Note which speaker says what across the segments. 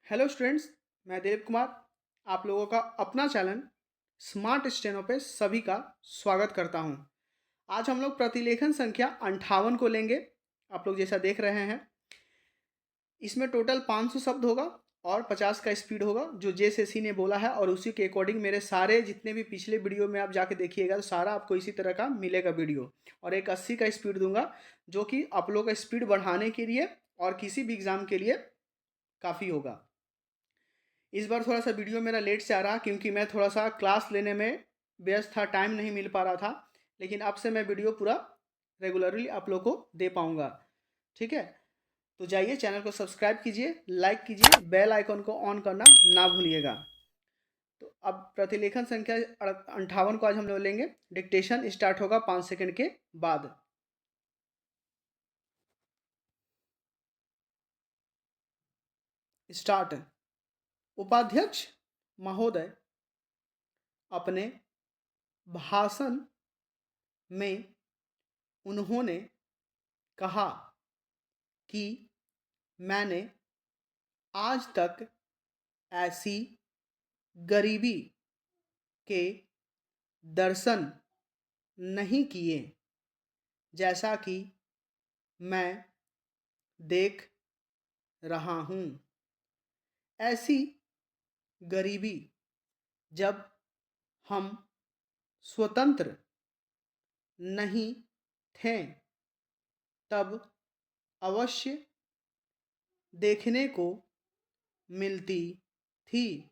Speaker 1: Hello students, मैं देव कुमार आप लोगों का अपना चैनल स्मार्ट स्टेनो पे सभी का स्वागत करता हूं। आज हम लोग प्रतिलेखन संख्या 58 को लेंगे। आप लोग जैसा देख रहे हैं, इसमें टोटल 500 शब्द होगा और 50 का स्पीड होगा जो जेएसएससी ने बोला है, और उसी के अकॉर्डिंग मेरे सारे जितने भी पिछले वीडियो में आप जाके देखिएगा तो सारा आपको इसी तरह का मिलेगा वीडियो। और एक 80 का स्पीड दूंगा जो कि आप लोग का स्पीड बढ़ाने के लिए और किसी भी एग्ज़ाम के लिए काफ़ी होगा। इस बार थोड़ा सा वीडियो मेरा लेट से आ रहा क्योंकि मैं थोड़ा सा क्लास लेने में व्यस्त था, टाइम नहीं मिल पा रहा था। लेकिन अब से मैं वीडियो पूरा रेगुलरली आप लोग को दे पाऊँगा। ठीक है, तो जाइए चैनल को सब्सक्राइब कीजिए, लाइक कीजिए, बेल आइकन को ऑन करना ना भूलिएगा। तो अब प्रतिलेखन संख्या 58 को आज हम लोग लेंगे। डिक्टेशन स्टार्ट होगा 5 सेकंड के बाद। स्टार्ट। उपाध्यक्ष महोदय अपने भाषण में उन्होंने कहा कि मैंने आज तक ऐसी गरीबी के दर्शन नहीं किए जैसा कि मैं देख रहा हूँ। ऐसी गरीबी जब हम स्वतंत्र नहीं थे तब अवश्य देखने को मिलती थी,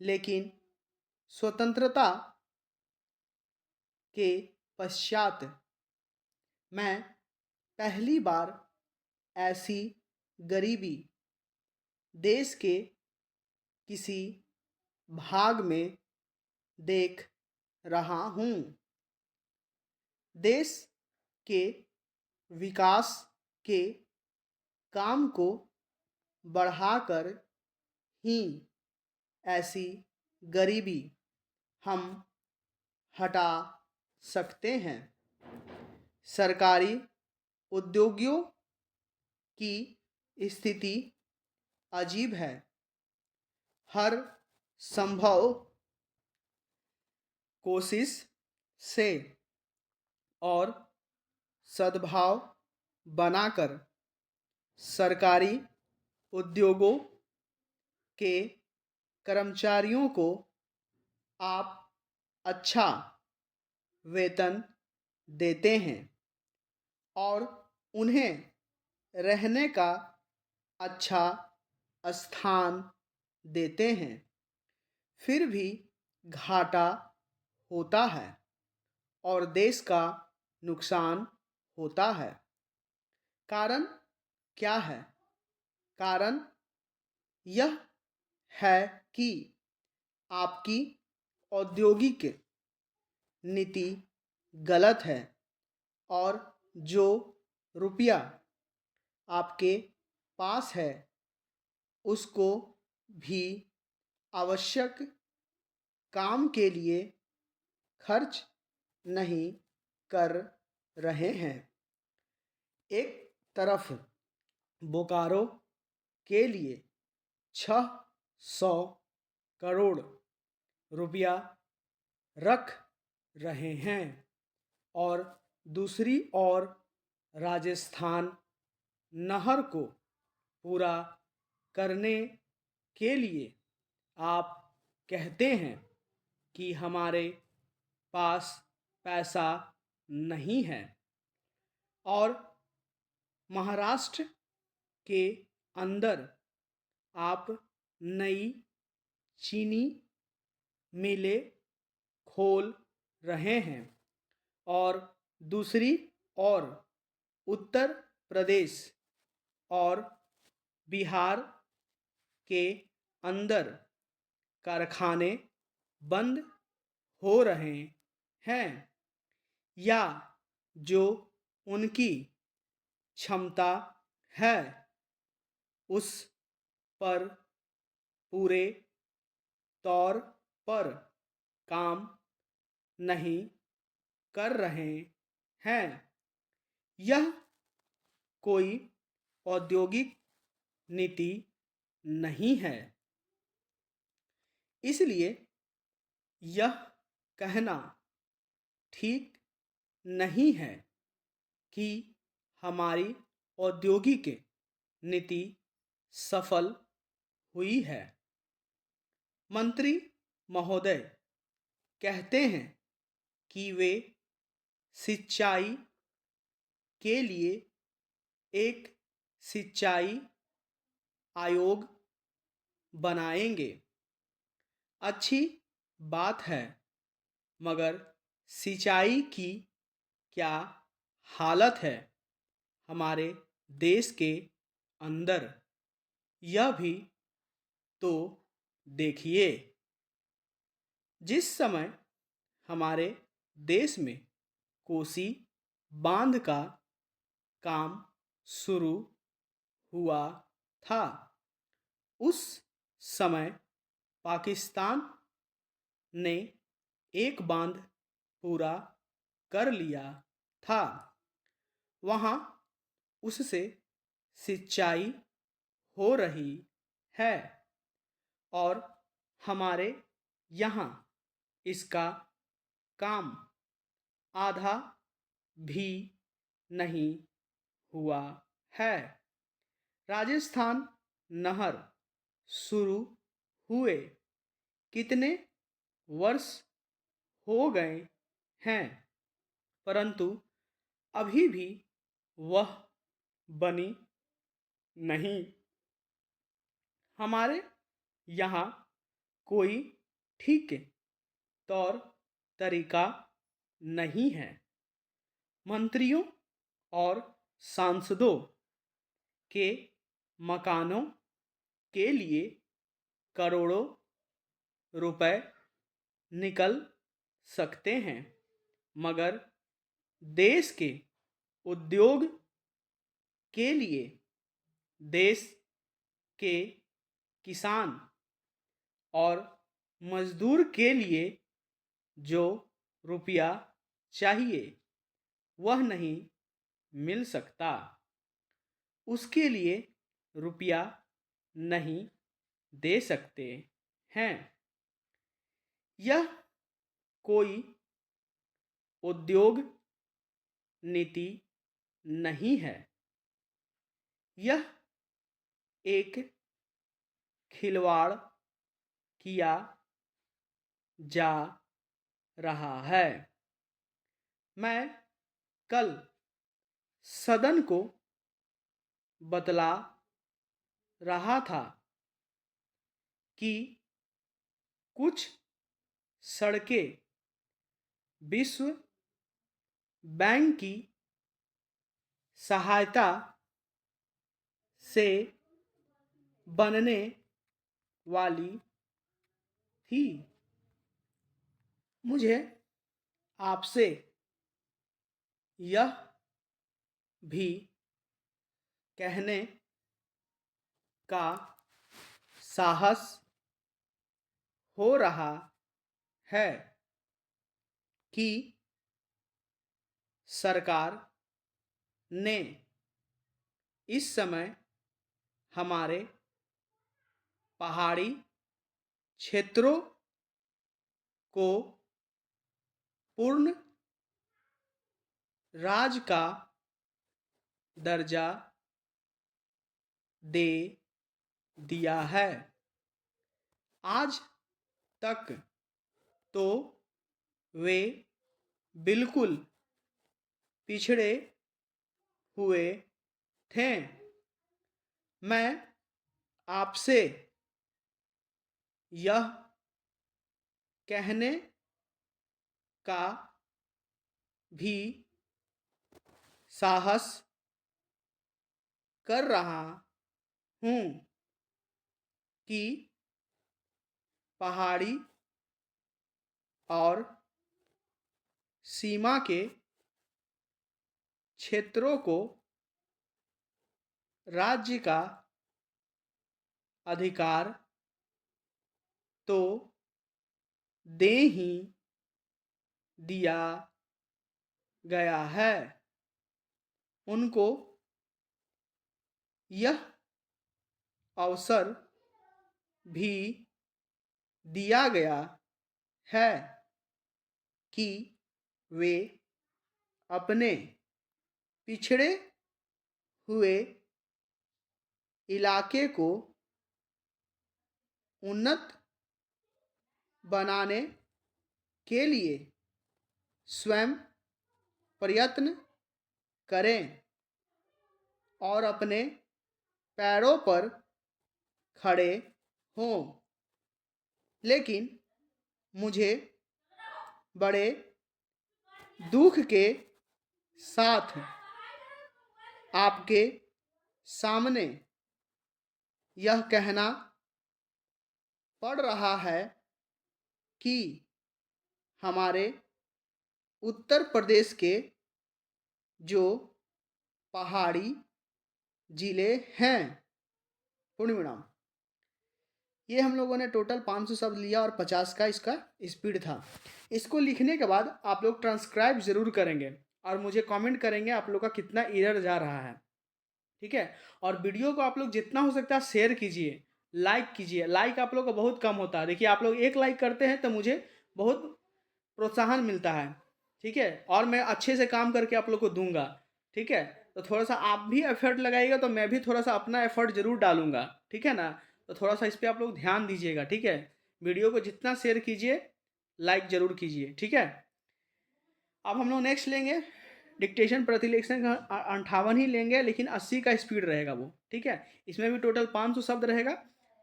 Speaker 1: लेकिन स्वतंत्रता के पश्चात मैं पहली बार ऐसी गरीबी देश के किसी भाग में देख रहा हूँ। देश के विकास के काम को बढ़ाकर ही ऐसी गरीबी हम हटा सकते हैं। सरकारी उद्योगों की स्थिति अजीब है। हर संभव कोशिश से और सद्भाव बनाकर सरकारी उद्योगों के कर्मचारियों को आप अच्छा वेतन देते हैं और उन्हें रहने का अच्छा स्थान देते हैं, फिर भी घाटा होता है और देश का नुकसान होता है। कारण क्या है? कारण यह है कि आपकी औद्योगिक नीति गलत है और जो रुपया आपके पास है उसको भी आवश्यक काम के लिए खर्च नहीं कर रहे हैं। एक तरफ बोकारो के लिए 600 करोड़ रुपया रख रहे हैं और दूसरी ओर राजस्थान नहर को पूरा करने के लिए आप कहते हैं कि हमारे पास पैसा नहीं है। और महाराष्ट्र के अंदर आप नई चीनी मिलें खोल रहे हैं और दूसरी ओर उत्तर प्रदेश और बिहार के अंदर कारखाने बंद हो रहे हैं या जो उनकी क्षमता है उस पर पूरे तौर पर काम नहीं कर रहे हैं। यह कोई औद्योगिक नीति नहीं है। इसलिए यह कहना ठीक नहीं है कि हमारी औद्योगिक नीति सफल हुई है। मंत्री महोदय कहते हैं कि वे सिंचाई के लिए एक सिंचाई आयोग बनाएंगे। अच्छी बात है, मगर सिंचाई की क्या हालत है हमारे देश के अंदर, यह भी तो देखिए। जिस समय हमारे देश में कोसी बांध का काम शुरू हुआ था, उस समय पाकिस्तान ने एक बांध पूरा कर लिया था। वहाँ उससे सिंचाई हो रही है और हमारे यहाँ इसका काम आधा भी नहीं हुआ है। राजस्थान नहर शुरू हुए कितने वर्ष हो गए हैं, परंतु अभी भी वह बनी नहीं। हमारे यहाँ कोई ठीक तौर तरीका नहीं है। मंत्रियों और सांसदों के मकानों के लिए करोड़ों रुपए निकल सकते हैं, मगर देश के उद्योग के लिए, देश के किसान और मजदूर के लिए जो रुपया चाहिए वह नहीं मिल सकता। उसके लिए रुपया नहीं दे सकते हैं। यह कोई उद्योग नीति नहीं है, यह एक खिलवाड़ किया जा रहा है। मैं कल सदन को बतला रहा था कि कुछ सड़कें विश्व बैंक की सहायता से बनने वाली थी। मुझे आपसे यह भी कहने का साहस हो रहा है कि सरकार ने इस समय हमारे पहाड़ी क्षेत्रों को पूर्ण राज्य का दर्जा दे दिया है। आज तक तो वे बिल्कुल पिछड़े हुए थे। मैं आपसे यह कहने का भी साहस कर रहा हूँ कि पहाड़ी और सीमा के क्षेत्रों को राज्य का अधिकार तो दे ही दिया गया है। उनको यह अवसर भी दिया गया है कि वे अपने पिछड़े हुए इलाके को उन्नत बनाने के लिए स्वयं प्रयत्न करें और अपने पैरों पर खड़े हों। लेकिन मुझे बड़े दुख के साथ आपके सामने यह कहना पड़ रहा है कि हमारे उत्तर प्रदेश के जो पहाड़ी ज़िले हैं, पूर्ण विराम। ये हम लोगों ने टोटल 500 शब्द लिया और 50 का इसका स्पीड था। इसको लिखने के बाद आप लोग ट्रांसक्राइब ज़रूर करेंगे और मुझे कमेंट करेंगे आप लोग का कितना एरर जा रहा है, ठीक है। और वीडियो को आप लोग जितना हो सकता है शेयर कीजिए, लाइक कीजिए। लाइक आप लोग का बहुत कम होता है। देखिए, आप लोग एक लाइक करते हैं तो मुझे बहुत प्रोत्साहन मिलता है, ठीक है। और मैं अच्छे से काम करके आप लोग को दूंगा, ठीक है। तो थोड़ा सा आप भी एफर्ट लगाइएगा तो मैं भी थोड़ा सा अपना एफर्ट ज़रूर डालूंगा, ठीक है ना। तो थोड़ा सा इस पर आप लोग ध्यान दीजिएगा, ठीक है। वीडियो को जितना शेयर कीजिए, लाइक ज़रूर कीजिए, ठीक है। अब हम लोग नेक्स्ट लेंगे डिक्टेशन प्रतिलेखन का 58 ही लेंगे, लेकिन 80 का स्पीड रहेगा वो, ठीक है। इसमें भी टोटल 500 शब्द रहेगा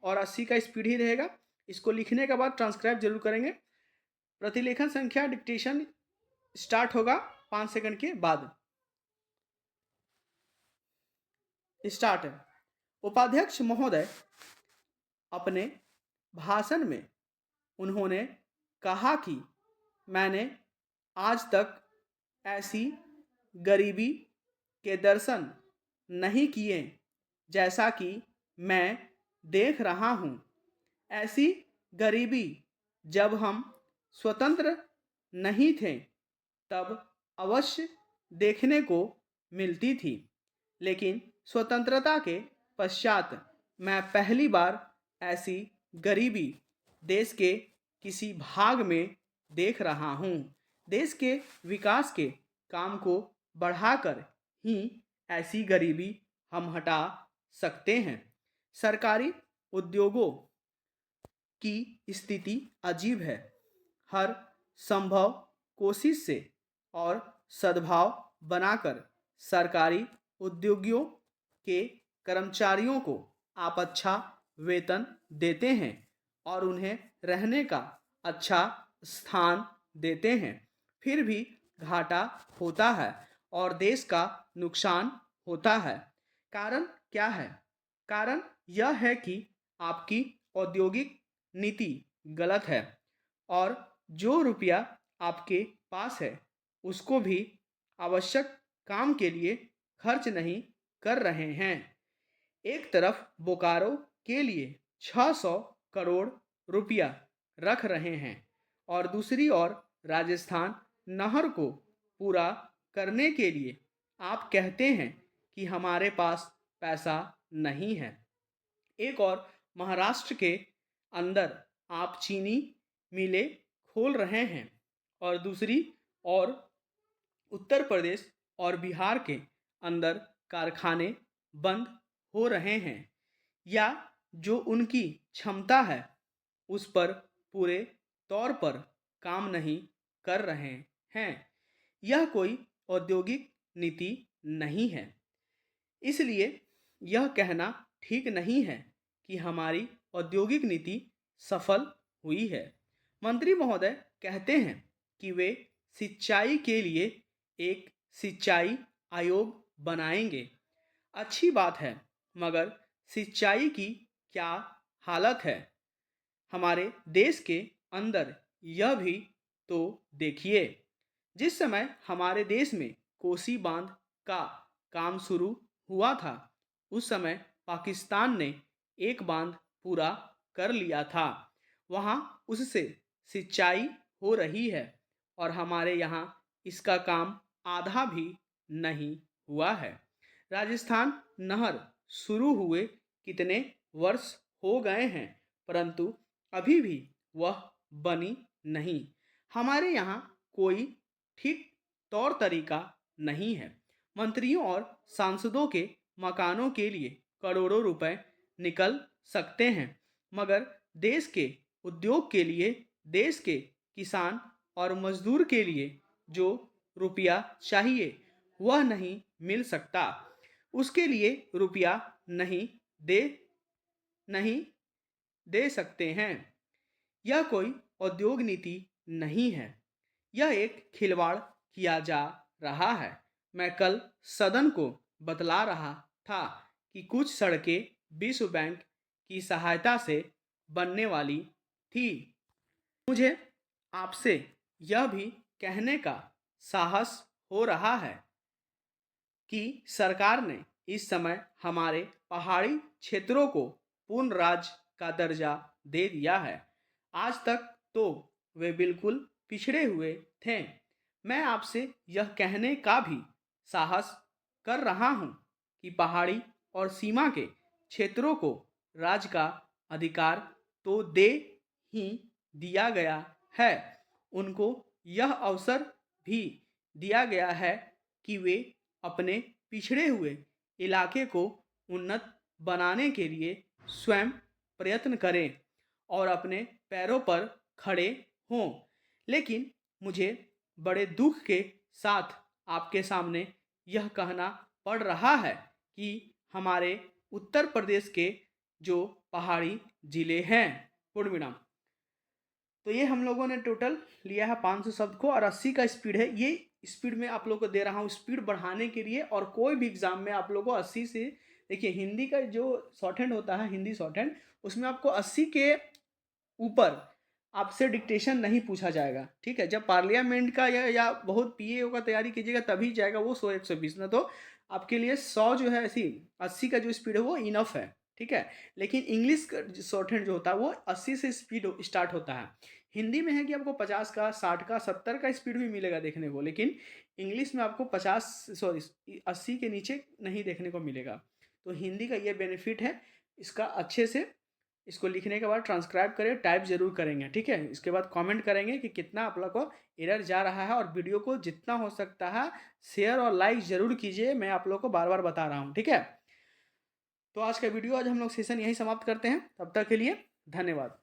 Speaker 1: और 80 का स्पीड ही रहेगा। इसको लिखने के बाद ट्रांसक्राइब जरूर करेंगे। प्रतिलेखन संख्या डिक्टेशन स्टार्ट होगा 5 सेकंड के बाद। स्टार्ट है। उपाध्यक्ष महोदय, अपने भाषण में उन्होंने कहा कि मैंने आज तक ऐसी गरीबी के दर्शन नहीं किए जैसा कि मैं देख रहा हूँ। ऐसी गरीबी जब हम स्वतंत्र नहीं थे तब अवश्य देखने को मिलती थी, लेकिन स्वतंत्रता के पश्चात मैं पहली बार ऐसी गरीबी देश के किसी भाग में देख रहा हूँ। देश के विकास के काम को बढ़ाकर ही ऐसी गरीबी हम हटा सकते हैं। सरकारी उद्योगों की स्थिति अजीब है। हर संभव कोशिश से और सद्भाव बनाकर सरकारी उद्योगों के कर्मचारियों को आप अच्छा वेतन देते हैं और उन्हें रहने का अच्छा स्थान देते हैं, फिर भी घाटा होता है और देश का नुकसान होता है। कारण क्या है? कारण यह है कि आपकी औद्योगिक नीति गलत है और जो रुपया आपके पास है उसको भी आवश्यक काम के लिए खर्च नहीं कर रहे हैं। एक तरफ बोकारो के लिए 600 करोड़ रुपया रख रहे हैं और दूसरी ओर राजस्थान नहर को पूरा करने के लिए आप कहते हैं कि हमारे पास पैसा नहीं है। एक और महाराष्ट्र के अंदर आप चीनी मिलें खोल रहे हैं और दूसरी ओर उत्तर प्रदेश और बिहार के अंदर कारखाने बंद हो रहे हैं या जो उनकी क्षमता है उस पर पूरे तौर पर काम नहीं कर रहे हैं। यह कोई औद्योगिक नीति नहीं है। इसलिए यह कहना ठीक नहीं है कि हमारी औद्योगिक नीति सफल हुई है। मंत्री महोदय कहते हैं कि वे सिंचाई के लिए एक सिंचाई आयोग बनाएंगे। अच्छी बात है, मगर सिंचाई की क्या हालत है हमारे देश के अंदर, यह भी तो देखिए। जिस समय हमारे देश में कोसी बांध का काम शुरू हुआ था उस समय पाकिस्तान ने एक बांध पूरा कर लिया था। वहाँ उससे सिंचाई हो रही है और हमारे यहाँ इसका काम आधा भी नहीं हुआ है। राजस्थान नहर शुरू हुए कितने वर्ष हो गए हैं परंतु अभी भी वह बनी नहीं। हमारे यहाँ कोई ठीक तौर तरीका नहीं है। मंत्रियों और सांसदों के मकानों के लिए करोड़ों रुपए निकल सकते हैं, मगर देश के उद्योग के लिए, देश के किसान और मजदूर के लिए जो रुपया चाहिए वह नहीं मिल सकता। उसके लिए रुपया दे नहीं दे सकते हैं। यह कोई उद्योग नीति नहीं है, यह एक खिलवाड़ किया जा रहा है। मैं कल सदन को बतला रहा था कि कुछ सड़कें विश्व बैंक की सहायता से बनने वाली थी। मुझे आपसे यह भी कहने का साहस हो रहा है कि सरकार ने इस समय हमारे पहाड़ी क्षेत्रों को पूर्ण राज्य का दर्जा दे दिया है। आज तक तो वे बिल्कुल पिछड़े हुए थे। मैं आपसे यह कहने का भी साहस कर रहा हूँ कि पहाड़ी और सीमा के क्षेत्रों को राज्य का अधिकार तो दे ही दिया गया है, उनको यह अवसर भी दिया गया है कि वे अपने पिछड़े हुए इलाके को उन्नत बनाने के लिए स्वयं प्रयत्न करें और अपने पैरों पर खड़े हों। लेकिन मुझे बड़े दुख के साथ आपके सामने यह कहना पड़ रहा है कि हमारे उत्तर प्रदेश के जो पहाड़ी ज़िले हैं, पूर्ण विराम। तो ये हम लोगों ने टोटल लिया है 500 शब्द को, और 80 का स्पीड है। ये स्पीड में आप लोगों को दे रहा हूँ स्पीड बढ़ाने के लिए, और कोई भी एग्जाम में आप लोगों को 80 से, देखिए हिंदी का जो शॉर्ट हैंड होता है, हिंदी शॉर्ट हैंड, उसमें आपको 80 के ऊपर आपसे डिक्टेशन नहीं पूछा जाएगा। ठीक है, जब पार्लियामेंट का या बहुत पीएओ का तैयारी कीजिएगा तभी जाएगा वो 100 120, ना तो आपके लिए 100 जो है, ऐसी 80 का जो स्पीड है वो इनफ है। ठीक है, लेकिन इंग्लिश का शॉर्ट हैंड जो होता है वो 80 से स्पीड स्टार्ट होता है। हिंदी में है कि आपको 50 का, 60 का, 70 का स्पीड भी मिलेगा देखने को, लेकिन इंग्लिश में आपको 80 के नीचे नहीं देखने को मिलेगा। तो हिंदी का ये बेनिफिट है, इसका अच्छे से इसको लिखने के बाद ट्रांसक्राइब करें, टाइप जरूर करेंगे। ठीक है, इसके बाद कमेंट करेंगे कि कितना आप लोग को एरर जा रहा है, और वीडियो को जितना हो सकता है शेयर और लाइक जरूर कीजिए। मैं आप लोग को बार बार बता रहा हूँ। ठीक है, तो आज का वीडियो, आज हम लोग सेशन यहीं समाप्त करते हैं। तब तक के लिए धन्यवाद।